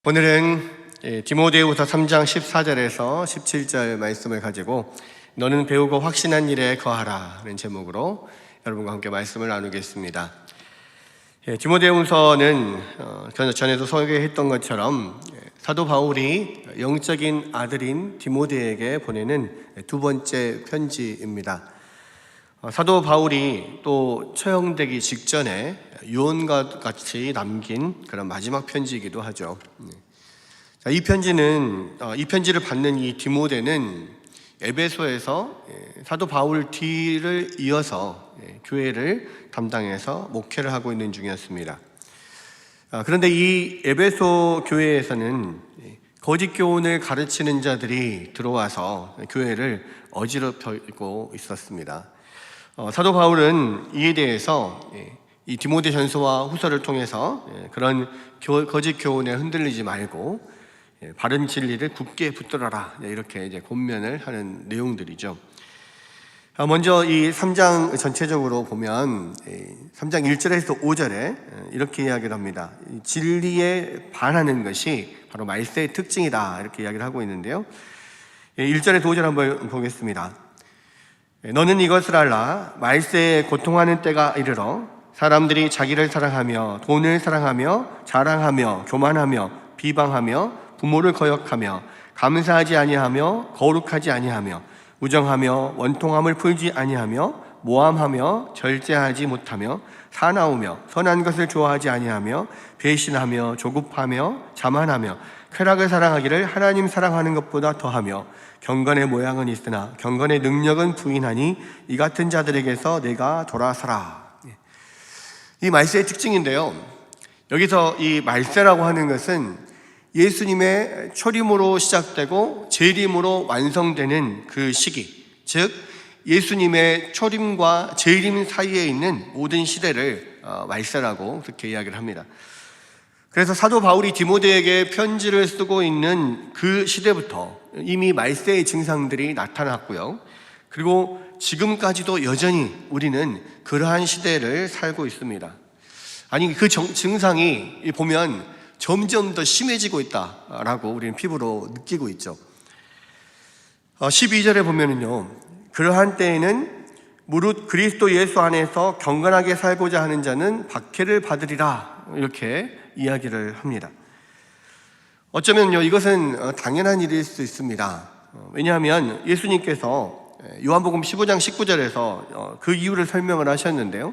오늘은 디모데후서 3장 14절에서 17절 말씀을 가지고 너는 배우고 확신한 일에 거하라는 제목으로 여러분과 함께 말씀을 나누겠습니다. 디모데후서는 전에도 소개했던 것처럼 사도 바울이 영적인 아들인 디모데에게 보내는 두 번째 편지입니다. 사도 바울이 또 처형되기 직전에 유언과 같이 남긴 그런 마지막 편지이기도 하죠. 이 편지를 받는 이 디모데는 에베소에서 사도 바울 뒤를 이어서 교회를 담당해서 목회를 하고 있는 중이었습니다. 그런데 이 에베소 교회에서는 거짓 교훈을 가르치는 자들이 들어와서 교회를 어지럽히고 있었습니다. 사도 바울은 이에 대해서 이 디모데전서와 후서를 통해서 그런 거짓 교훈에 흔들리지 말고 바른 진리를 굳게 붙들어라, 이렇게 이제 권면을 하는 내용들이죠. 먼저 이 3장 전체적으로 보면 3장 1절에서 5절에 이렇게 이야기를 합니다. 진리에 반하는 것이 바로 말세의 특징이다, 이렇게 이야기를 하고 있는데요. 1절에서 5절 한번 보겠습니다. 너는 이것을 알라. 말세에 고통하는 때가 이르러 사람들이 자기를 사랑하며 돈을 사랑하며 자랑하며 교만하며 비방하며 부모를 거역하며 감사하지 아니하며 거룩하지 아니하며 우정하며 원통함을 풀지 아니하며 모함하며 절제하지 못하며 사나우며 선한 것을 좋아하지 아니하며 배신하며 조급하며 자만하며 쾌락을 사랑하기를 하나님 사랑하는 것보다 더하며 경건의 모양은 있으나 경건의 능력은 부인하니 이 같은 자들에게서 내가 돌아서라. 이 말세의 특징인데요, 여기서 이 말세라고 하는 것은 예수님의 초림으로 시작되고 재림으로 완성되는 그 시기, 즉 예수님의 초림과 재림 사이에 있는 모든 시대를 말세라고 그렇게 이야기를 합니다. 그래서 사도 바울이 디모데에게 편지를 쓰고 있는 그 시대부터 이미 말세의 증상들이 나타났고요. 그리고 지금까지도 여전히 우리는 그러한 시대를 살고 있습니다. 아니, 그 증상이 보면 점점 더 심해지고 있다라고 우리는 피부로 느끼고 있죠. 12절에 보면은요, 그러한 때에는 무릇 그리스도 예수 안에서 경건하게 살고자 하는 자는 박해를 받으리라, 이렇게 이야기를 합니다. 어쩌면요, 이것은 당연한 일일 수 있습니다. 왜냐하면 예수님께서 요한복음 15장 19절에서 그 이유를 설명을 하셨는데요,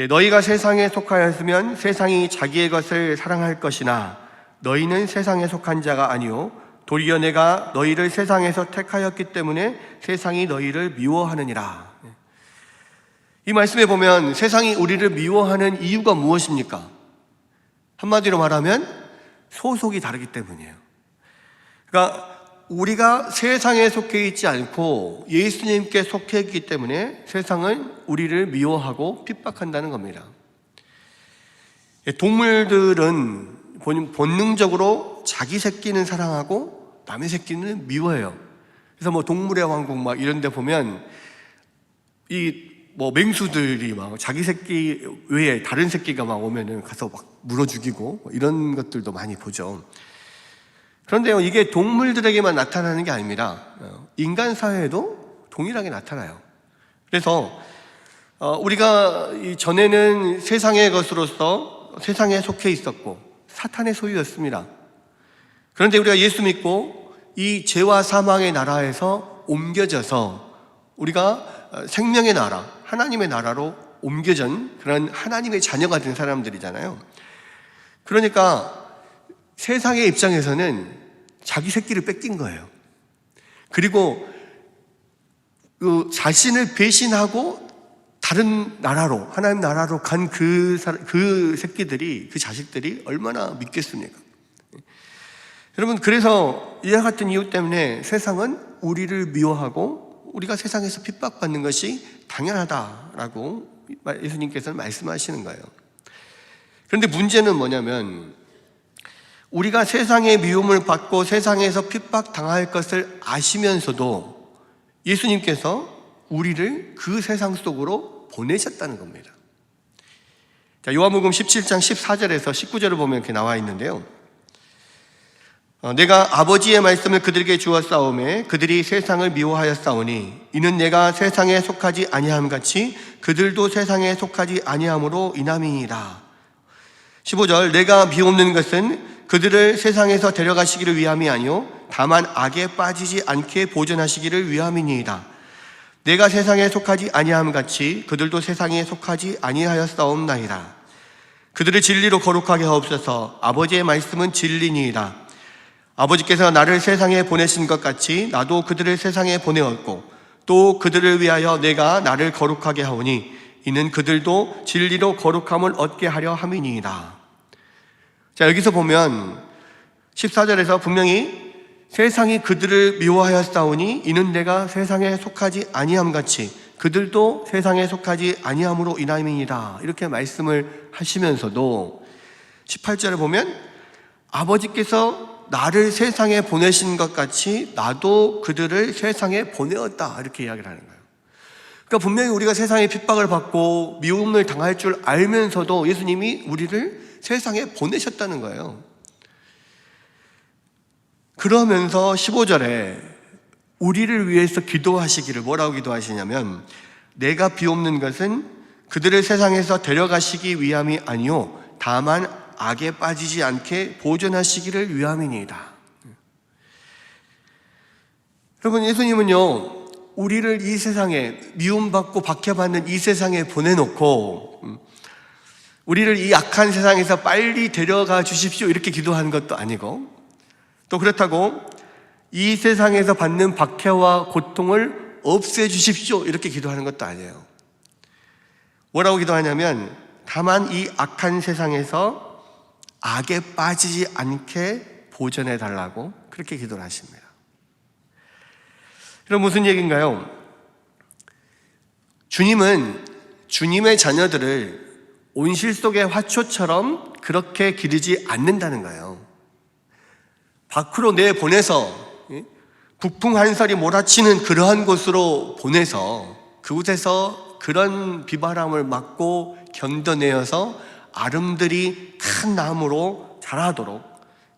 너희가 세상에 속하였으면 세상이 자기의 것을 사랑할 것이나 너희는 세상에 속한 자가 아니요 도리어 내가 너희를 세상에서 택하였기 때문에 세상이 너희를 미워하느니라. 이 말씀에 보면 세상이 우리를 미워하는 이유가 무엇입니까? 한마디로 말하면 소속이 다르기 때문이에요. 그러니까 우리가 세상에 속해 있지 않고 예수님께 속해 있기 때문에 세상은 우리를 미워하고 핍박한다는 겁니다. 동물들은 본능적으로 자기 새끼는 사랑하고 남의 새끼는 미워해요. 그래서 뭐 동물의 왕국 막 이런 데 보면 맹수들이 막 자기 새끼 외에 다른 새끼가 막 오면은 가서 막 물어 죽이고 이런 것들도 많이 보죠. 그런데요, 이게 동물들에게만 나타나는 게 아닙니다. 인간 사회에도 동일하게 나타나요. 그래서 우리가 전에는 세상의 것으로서 세상에 속해 있었고 사탄의 소유였습니다. 그런데 우리가 예수 믿고 이 죄와 사망의 나라에서 옮겨져서 우리가 생명의 나라, 하나님의 나라로 옮겨진 그런 하나님의 자녀가 된 사람들이잖아요. 그러니까 세상의 입장에서는 자기 새끼를 뺏긴 거예요. 그리고 그 자신을 배신하고 다른 나라로, 하나님 나라로 간 그 새끼들이, 그 자식들이 얼마나 믿겠습니까? 여러분, 그래서 이와 같은 이유 때문에 세상은 우리를 미워하고 우리가 세상에서 핍박받는 것이 당연하다라고 예수님께서는 말씀하시는 거예요. 그런데 문제는 뭐냐면 우리가 세상의 미움을 받고 세상에서 핍박당할 것을 아시면서도 예수님께서 우리를 그 세상 속으로 보내셨다는 겁니다. 요한복음 17장 14절에서 19절을 보면 이렇게 나와 있는데요, 내가 아버지의 말씀을 그들에게 주었사오매 그들이 세상을 미워하였사오니 이는 내가 세상에 속하지 아니함 같이 그들도 세상에 속하지 아니함으로 인함이니이다. 15절 내가 비옵는 것은 그들을 세상에서 데려가시기를 위함이 아니요 다만 악에 빠지지 않게 보존하시기를 위함이니이다. 내가 세상에 속하지 아니함 같이 그들도 세상에 속하지 아니하였사옵나이다. 그들을 진리로 거룩하게 하옵소서. 아버지의 말씀은 진리니이다. 아버지께서 나를 세상에 보내신 것 같이 나도 그들을 세상에 보내었고 또 그들을 위하여 내가 나를 거룩하게 하오니 이는 그들도 진리로 거룩함을 얻게 하려 함이니이다. 자, 여기서 보면 14절에서 분명히 세상이 그들을 미워하였사오니 이는 내가 세상에 속하지 아니함 같이 그들도 세상에 속하지 아니함으로 인함이니이다. 이렇게 말씀을 하시면서도 18절에 보면 아버지께서 나를 세상에 보내신 것 같이 나도 그들을 세상에 보내었다. 이렇게 이야기를 하는 거예요. 그러니까 분명히 우리가 세상에 핍박을 받고 미움을 당할 줄 알면서도 예수님이 우리를 세상에 보내셨다는 거예요. 그러면서 15절에 우리를 위해서 기도하시기를 뭐라고 기도하시냐면 내가 비옵는 것은 그들을 세상에서 데려가시기 위함이 아니요 다만 악에 빠지지 않게 보존하시기를 위함이니이다. 여러분, 예수님은요 우리를 이 세상에 미움받고 박해받는 이 세상에 보내놓고 우리를 이 악한 세상에서 빨리 데려가 주십시오 이렇게 기도하는 것도 아니고 또 그렇다고 이 세상에서 받는 박해와 고통을 없애주십시오 이렇게 기도하는 것도 아니에요. 뭐라고 기도하냐면 다만 이 악한 세상에서 악에 빠지지 않게 보존해 달라고 그렇게 기도를 하십니다. 그럼 무슨 얘기인가요? 주님은 주님의 자녀들을 온실 속의 화초처럼 그렇게 기르지 않는다는 거예요. 밖으로 내보내서 북풍 한설이 몰아치는 그러한 곳으로 보내서 그곳에서 그런 비바람을 맞고 견뎌내어서 아름들이 큰 나무로 자라도록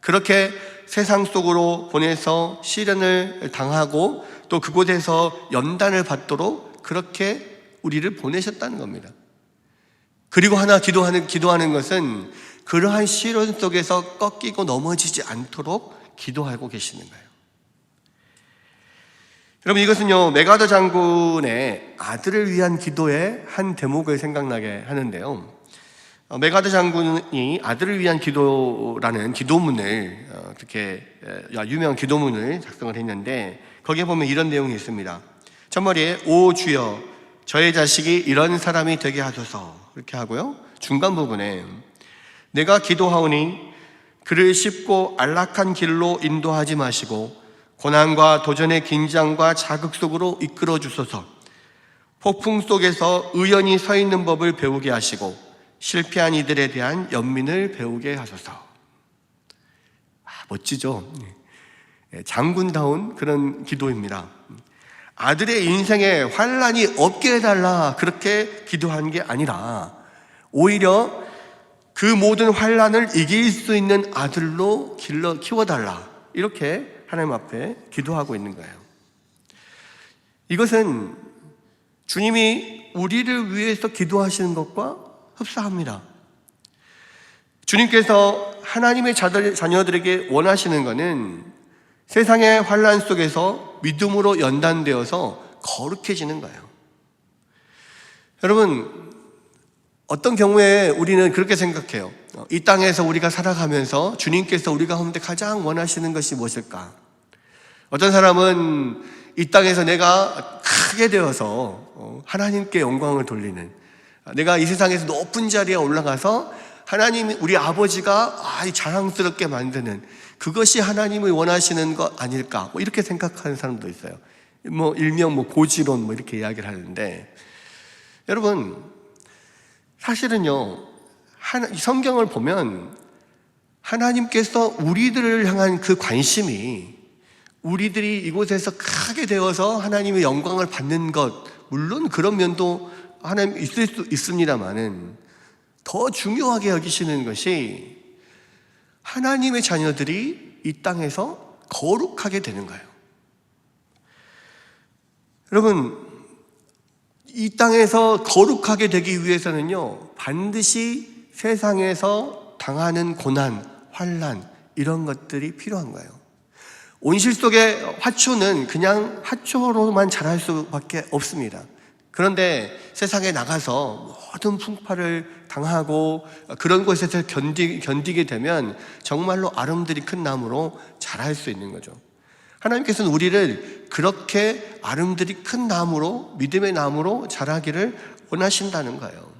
그렇게 세상 속으로 보내서 시련을 당하고 또 그곳에서 연단을 받도록 그렇게 우리를 보내셨다는 겁니다. 그리고 하나 기도하는 것은 그러한 시련 속에서 꺾이고 넘어지지 않도록 기도하고 계시는 거예요. 여러분, 이것은요 메가더 장군의 아들을 위한 기도의 한 대목을 생각나게 하는데요. 메가더 장군이 아들을 위한 기도라는 기도문을 그렇게 유명한 기도문을 작성을 했는데 거기에 보면 이런 내용이 있습니다. 첫머리에 오 주여 저의 자식이 이런 사람이 되게 하소서 이렇게 하고요. 중간 부분에 내가 기도하오니 그를 쉽고 안락한 길로 인도하지 마시고 고난과 도전의 긴장과 자극 속으로 이끌어 주소서. 폭풍 속에서 의연히 서 있는 법을 배우게 하시고 실패한 이들에 대한 연민을 배우게 하소서. 멋지죠? 장군다운 그런 기도입니다. 아들의 인생에 환난이 없게 해달라 그렇게 기도한 게 아니라 오히려 그 모든 환난을 이길 수 있는 아들로 키워달라 이렇게 하나님 앞에 기도하고 있는 거예요. 이것은 주님이 우리를 위해서 기도하시는 것과 흡사합니다. 주님께서 하나님의 자녀들에게 원하시는 것은 세상의 환난 속에서 믿음으로 연단되어서 거룩해지는 거예요. 여러분, 어떤 경우에 우리는 그렇게 생각해요. 이 땅에서 우리가 살아가면서 주님께서 우리 가운데 가장 원하시는 것이 무엇일까? 어떤 사람은 이 땅에서 내가 크게 되어서 하나님께 영광을 돌리는, 내가 이 세상에서 높은 자리에 올라가서 하나님이 우리 아버지가 자랑스럽게 만드는 그것이 하나님이 원하시는 것 아닐까? 이렇게 생각하는 사람도 있어요. 일명 고지론 이렇게 이야기를 하는데, 여러분 사실은요 성경을 보면 하나님께서 우리들을 향한 그 관심이 우리들이 이곳에서 크게 되어서 하나님의 영광을 받는 것, 물론 그런 면도 하나님 있을 수 있습니다만은 더 중요하게 여기시는 것이 하나님의 자녀들이 이 땅에서 거룩하게 되는 거예요. 여러분, 이 땅에서 거룩하게 되기 위해서는요, 반드시 세상에서 당하는 고난, 환난 이런 것들이 필요한 거예요. 온실 속의 화초는 그냥 화초로만 자랄 수밖에 없습니다. 그런데 세상에 나가서 모든 풍파를 당하고 그런 곳에서 견디게 되면 정말로 아름드리 큰 나무로 자랄 수 있는 거죠. 하나님께서는 우리를 그렇게 아름드리 큰 나무로, 믿음의 나무로 자라기를 원하신다는 거예요.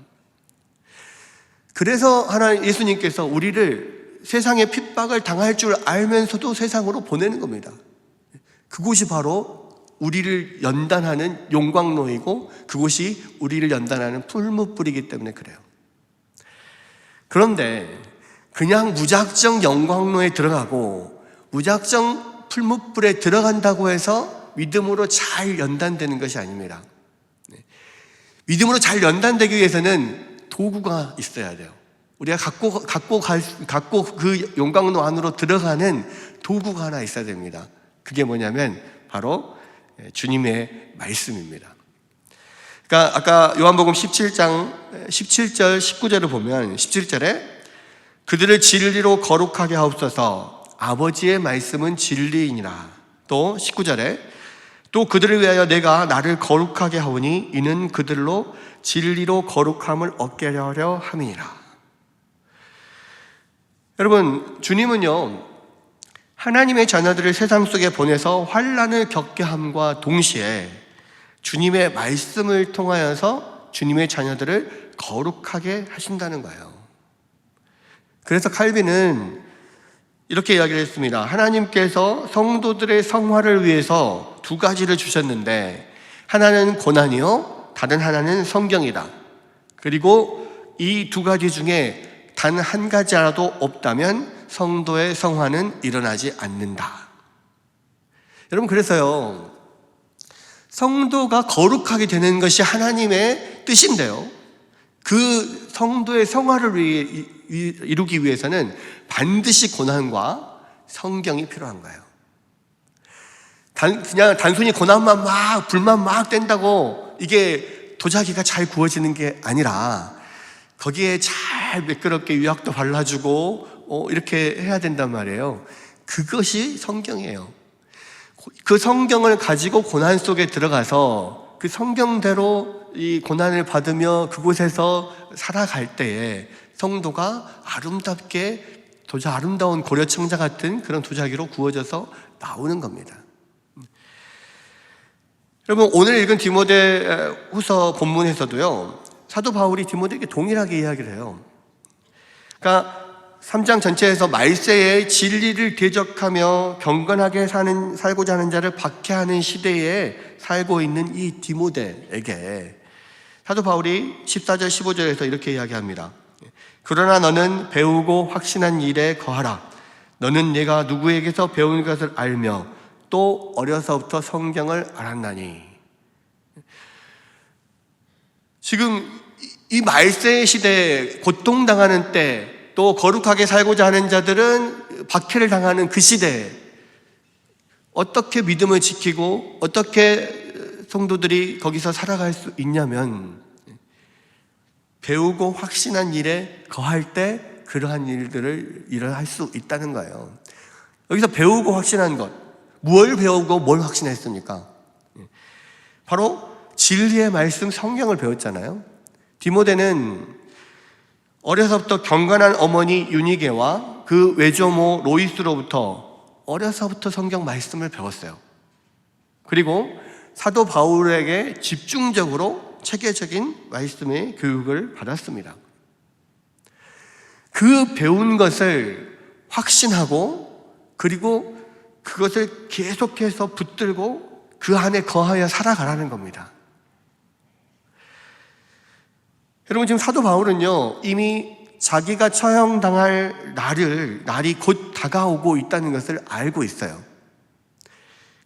그래서 예수님께서 우리를 세상의 핍박을 당할 줄 알면서도 세상으로 보내는 겁니다. 그곳이 바로 우리를 연단하는 용광로이고 그곳이 우리를 연단하는 풀무불이기 때문에 그래요. 그런데 그냥 무작정 영광로에 들어가고 무작정 풀무불에 들어간다고 해서 믿음으로 잘 연단되는 것이 아닙니다. 믿음으로 잘 연단되기 위해서는 도구가 있어야 돼요. 우리가 갖고 그 용광로 안으로 들어가는 도구가 하나 있어야 됩니다. 그게 뭐냐면 바로 주님의 말씀입니다. 그러니까 아까 요한복음 17장 17절 19절을 보면 17절에 그들을 진리로 거룩하게 하옵소서 아버지의 말씀은 진리이니라. 또 19절에 또 그들을 위하여 내가 나를 거룩하게 하오니 이는 그들로 진리로 거룩함을 얻게 하려 함이니라. 여러분, 주님은요 하나님의 자녀들을 세상 속에 보내서 환난을 겪게 함과 동시에 주님의 말씀을 통하여서 주님의 자녀들을 거룩하게 하신다는 거예요. 그래서 칼빈은 이렇게 이야기를 했습니다. 하나님께서 성도들의 성화를 위해서 두 가지를 주셨는데 하나는 고난이요 다른 하나는 성경이다. 그리고 이 두 가지 중에 단 한 가지라도 없다면 성도의 성화는 일어나지 않는다. 여러분, 그래서요 성도가 거룩하게 되는 것이 하나님의 뜻인데요, 그 성도의 성화를 이루기 위해서는 반드시 고난과 성경이 필요한 거예요. 그냥 단순히 고난만 불만 막 뗀다고 이게 도자기가 잘 구워지는 게 아니라 거기에 잘 매끄럽게 유약도 발라주고 이렇게 해야 된단 말이에요. 그것이 성경이에요. 그 성경을 가지고 고난 속에 들어가서 그 성경대로 이 고난을 받으며 그곳에서 살아갈 때에 성도가 아름답게 아름다운 고려청자 같은 그런 도자기로 구워져서 나오는 겁니다. 여러분, 오늘 읽은 디모데후서 본문에서도요 사도 바울이 디모데에게 동일하게 이야기를 해요. 그러니까 3장 전체에서 말세의 진리를 대적하며 경건하게 살고자 하는 자를 박해하는 시대에 살고 있는 이 디모데에게 사도 바울이 14절 15절에서 이렇게 이야기합니다. 그러나 너는 배우고 확신한 일에 거하라. 너는 내가 누구에게서 배운 것을 알며 또 어려서부터 성경을 알았나니. 지금 이 말세의 시대에 고통당하는 때, 또 거룩하게 살고자 하는 자들은 박해를 당하는 그 시대에 어떻게 믿음을 지키고 어떻게 성도들이 거기서 살아갈 수 있냐면 배우고 확신한 일에 거할 때 그러한 일들을 할 수 있다는 거예요. 여기서 배우고 확신한 것, 뭘 배우고 뭘 확신했습니까? 바로 진리의 말씀 성경을 배웠잖아요. 디모데는 어려서부터 경건한 어머니 유니게와 그 외조모 로이스로부터 어려서부터 성경 말씀을 배웠어요. 그리고 사도 바울에게 집중적으로 체계적인 말씀의 교육을 받았습니다. 그 배운 것을 확신하고 그리고 그것을 계속해서 붙들고 그 안에 거하여 살아가라는 겁니다. 여러분, 지금 사도 바울은요 이미 자기가 처형당할 날이 곧 다가오고 있다는 것을 알고 있어요.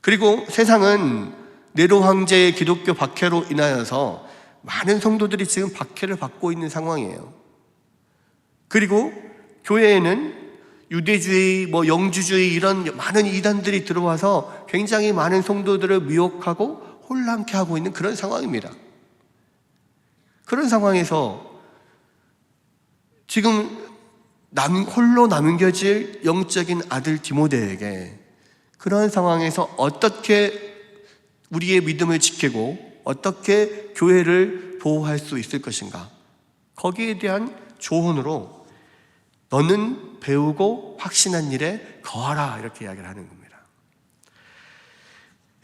그리고 세상은 네로 황제의 기독교 박해로 인하여서 많은 성도들이 지금 박해를 받고 있는 상황이에요. 그리고 교회에는 유대주의, 영주주의 이런 많은 이단들이 들어와서 굉장히 많은 성도들을 미혹하고 혼란케 하고 있는 그런 상황입니다. 그런 상황에서 지금 홀로 남겨질 영적인 아들 디모데에게 그런 상황에서 어떻게 우리의 믿음을 지키고 어떻게 교회를 보호할 수 있을 것인가, 거기에 대한 조언으로 너는 배우고 확신한 일에 거하라, 이렇게 이야기를 하는 겁니다.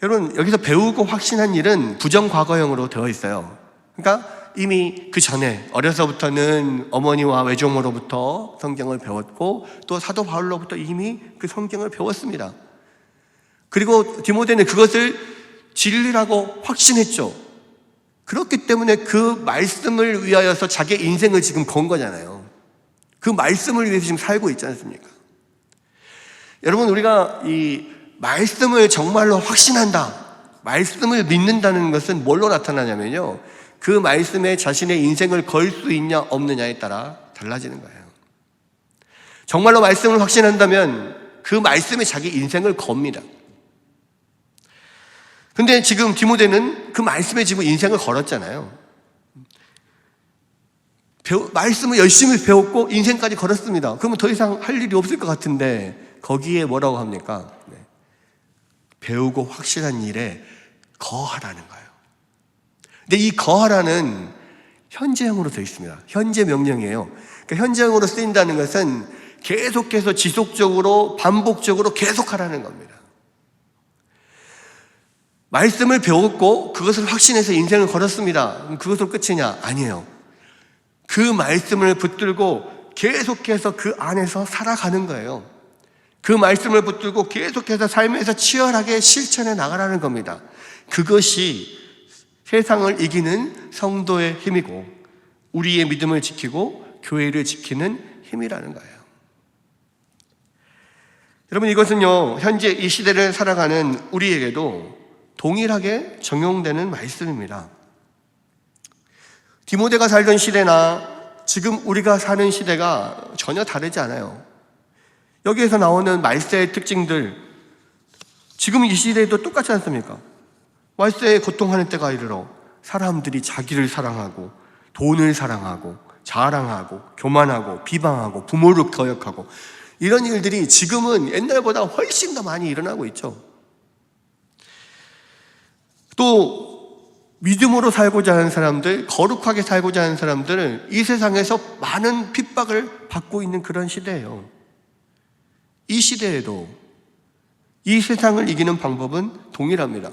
여러분, 여기서 배우고 확신한 일은 부정과거형으로 되어 있어요. 그러니까 이미 그 전에 어려서부터는 어머니와 외조모로부터 성경을 배웠고 또 사도 바울로부터 이미 그 성경을 배웠습니다. 그리고 디모데는 그것을 진리라고 확신했죠. 그렇기 때문에 그 말씀을 위하여서 자기의 인생을 지금 건 거잖아요. 그 말씀을 위해서 지금 살고 있지 않습니까? 여러분, 우리가 이 말씀을 정말로 확신한다, 말씀을 믿는다는 것은 뭘로 나타나냐면요, 그 말씀에 자신의 인생을 걸 수 있냐 없느냐에 따라 달라지는 거예요. 정말로 말씀을 확신한다면 그 말씀에 자기 인생을 겁니다. 근데 지금 디모데는 그 말씀에 지금 인생을 걸었잖아요. 말씀을 열심히 배웠고 인생까지 걸었습니다. 그러면 더 이상 할 일이 없을 것 같은데 거기에 뭐라고 합니까? 배우고 확실한 일에 거하라는 거예요. 근데 이 거하라는 현재형으로 되어 있습니다. 현재 명령이에요. 그러니까 현재형으로 쓰인다는 것은 계속해서 지속적으로 반복적으로 계속하라는 겁니다. 말씀을 배웠고 그것을 확신해서 인생을 걸었습니다. 그럼 그것으로 끝이냐? 아니에요. 그 말씀을 붙들고 계속해서 그 안에서 살아가는 거예요. 그 말씀을 붙들고 계속해서 삶에서 치열하게 실천해 나가라는 겁니다. 그것이 세상을 이기는 성도의 힘이고 우리의 믿음을 지키고 교회를 지키는 힘이라는 거예요. 여러분, 이것은요, 현재 이 시대를 살아가는 우리에게도 동일하게 적용되는 말씀입니다. 디모데가 살던 시대나 지금 우리가 사는 시대가 전혀 다르지 않아요. 여기에서 나오는 말세의 특징들, 지금 이 시대에도 똑같지 않습니까? 말세에 고통하는 때가 이르러 사람들이 자기를 사랑하고 돈을 사랑하고 자랑하고 교만하고 비방하고 부모를 거역하고, 이런 일들이 지금은 옛날보다 훨씬 더 많이 일어나고 있죠. 또 믿음으로 살고자 하는 사람들, 거룩하게 살고자 하는 사람들은 이 세상에서 많은 핍박을 받고 있는 그런 시대예요. 이 시대에도 이 세상을 이기는 방법은 동일합니다.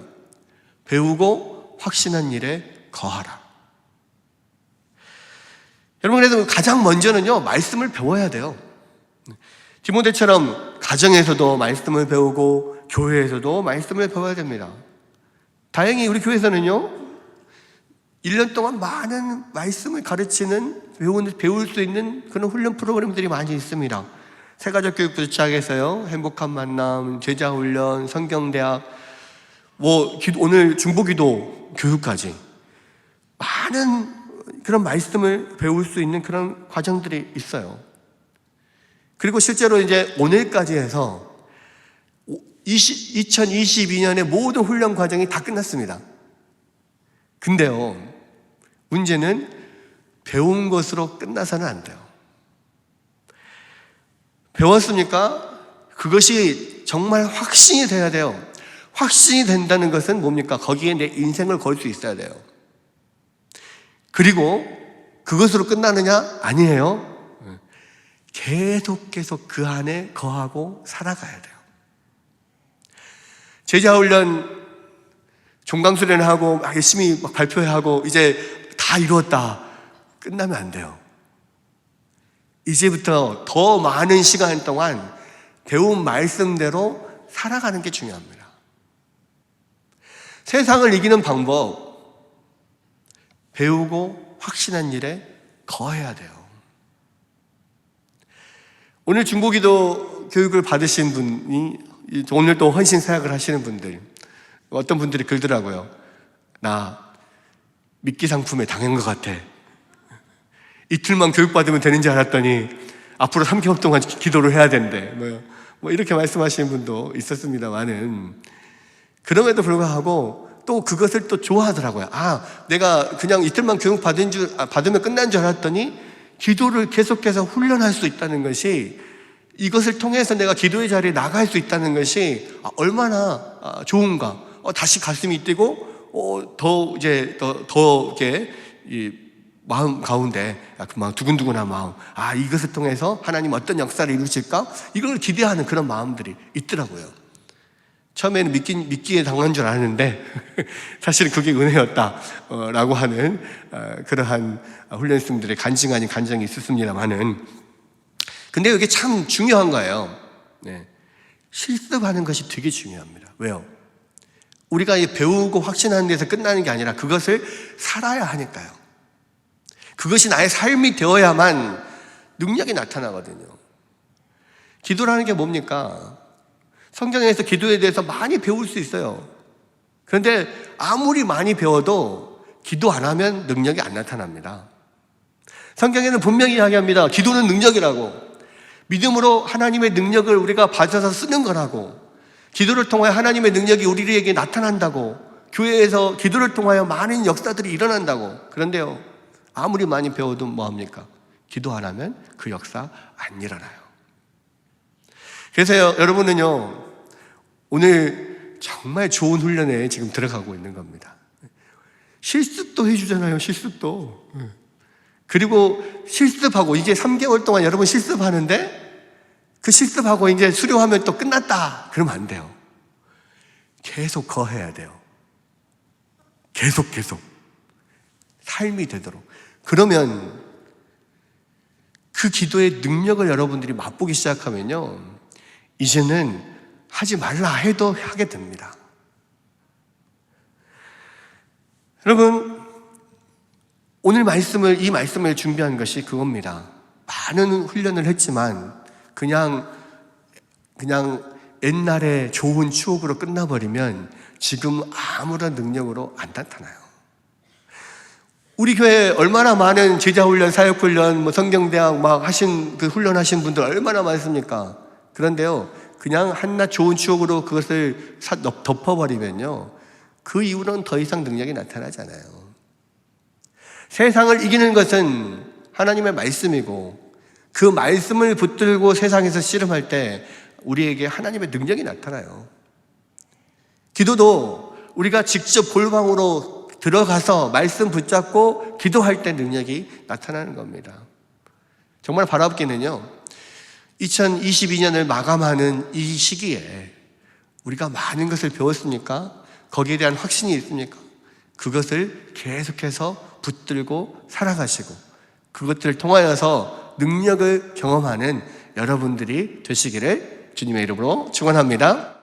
배우고 확신한 일에 거하라. 여러분, 그래서 가장 먼저는요, 말씀을 배워야 돼요. 디모데처럼 가정에서도 말씀을 배우고 교회에서도 말씀을 배워야 됩니다. 다행히 우리 교회에서는요, 1년 동안 많은 말씀을 가르치는, 배울 수 있는 그런 훈련 프로그램들이 많이 있습니다. 새가족 교육부터 시작해서요, 행복한 만남, 제자훈련, 성경대학, 오늘 중보기도 교육까지 많은 그런 말씀을 배울 수 있는 그런 과정들이 있어요. 그리고 실제로 이제 오늘까지 해서 2022년의 모든 훈련 과정이 다 끝났습니다. 근데요, 문제는 배운 것으로 끝나서는 안 돼요. 배웠습니까? 그것이 정말 확신이 돼야 돼요. 확신이 된다는 것은 뭡니까? 거기에 내 인생을 걸 수 있어야 돼요. 그리고 그것으로 끝나느냐? 아니에요. 계속해서 그 안에 거하고 살아가야 돼요. 제자훈련 종강수련을 하고 열심히 발표하고 이제 다 이루었다, 끝나면 안 돼요. 이제부터 더 많은 시간 동안 배운 말씀대로 살아가는 게 중요합니다. 세상을 이기는 방법, 배우고 확신한 일에 거해야 돼요. 오늘 중보기도 교육을 받으신 분이, 오늘 또 헌신 사역을 하시는 분들, 어떤 분들이 그러더라고요. 나 미끼 상품에 당한 것 같아. 이틀만 교육받으면 되는 줄 알았더니 앞으로 3개월 동안 기도를 해야 된대. 뭐 이렇게 말씀하시는 분도 있었습니다만은, 그럼에도 불구하고 또 그것을 또 좋아하더라고요. 내가 그냥 이틀만 교육 받으면 끝난 줄 알았더니 기도를 계속해서 훈련할 수 있다는 것이, 이것을 통해서 내가 기도의 자리에 나갈 수 있다는 것이 얼마나 좋은가. 다시 가슴이 뛰고 더 이렇게 이 마음 가운데 막 두근두근한 마음, 이것을 통해서 하나님 어떤 역사를 이루실까, 이걸 기대하는 그런 마음들이 있더라고요. 처음에는 믿기에 당한 줄 알았는데 사실은 그게 은혜였다라고 하는 그러한 훈련생들의 간증 아닌 간증이 있었습니다만은, 근데 이게 참 중요한 거예요. 실습하는 것이 되게 중요합니다. 왜요? 우리가 배우고 확신하는 데서 끝나는 게 아니라 그것을 살아야 하니까요. 그것이 나의 삶이 되어야만 능력이 나타나거든요. 기도라는 게 뭡니까? 성경에서 기도에 대해서 많이 배울 수 있어요. 그런데 아무리 많이 배워도 기도 안 하면 능력이 안 나타납니다. 성경에는 분명히 이야기합니다. 기도는 능력이라고. 믿음으로 하나님의 능력을 우리가 받아서 쓰는 거라고. 기도를 통하여 하나님의 능력이 우리에게 나타난다고. 교회에서 기도를 통하여 많은 역사들이 일어난다고. 그런데요, 아무리 많이 배워도 뭐합니까? 기도 안 하면 그 역사 안 일어나요. 그래서 여러분은요, 오늘 정말 좋은 훈련에 지금 들어가고 있는 겁니다. 실습도 해주잖아요. 실습도. 그리고 실습하고 이제 3개월 동안 여러분 실습하는데, 그 실습하고 이제 수료하면 또 끝났다 그러면 안 돼요. 계속 거해야 돼요. 계속 삶이 되도록. 그러면 그 기도의 능력을 여러분들이 맛보기 시작하면요, 이제는 하지 말라 해도 하게 됩니다. 여러분, 오늘 이 말씀을 준비한 것이 그겁니다. 많은 훈련을 했지만 그냥 옛날에 좋은 추억으로 끝나버리면 지금 아무런 능력으로 안 나타나요. 우리 교회에 얼마나 많은 제자훈련, 사역훈련, 성경대학 막 하신 그 훈련하신 분들 얼마나 많습니까? 그런데요, 그냥 한낱 좋은 추억으로 그것을 덮어버리면요, 그 이후로는 더 이상 능력이 나타나지 않아요. 세상을 이기는 것은 하나님의 말씀이고, 그 말씀을 붙들고 세상에서 씨름할 때 우리에게 하나님의 능력이 나타나요. 기도도 우리가 직접 골방으로 들어가서 말씀 붙잡고 기도할 때 능력이 나타나는 겁니다. 정말 바라옵기는요, 2022년을 마감하는 이 시기에 우리가 많은 것을 배웠습니까? 거기에 대한 확신이 있습니까? 그것을 계속해서 붙들고 살아가시고 그것들을 통하여서 능력을 경험하는 여러분들이 되시기를 주님의 이름으로 축원합니다.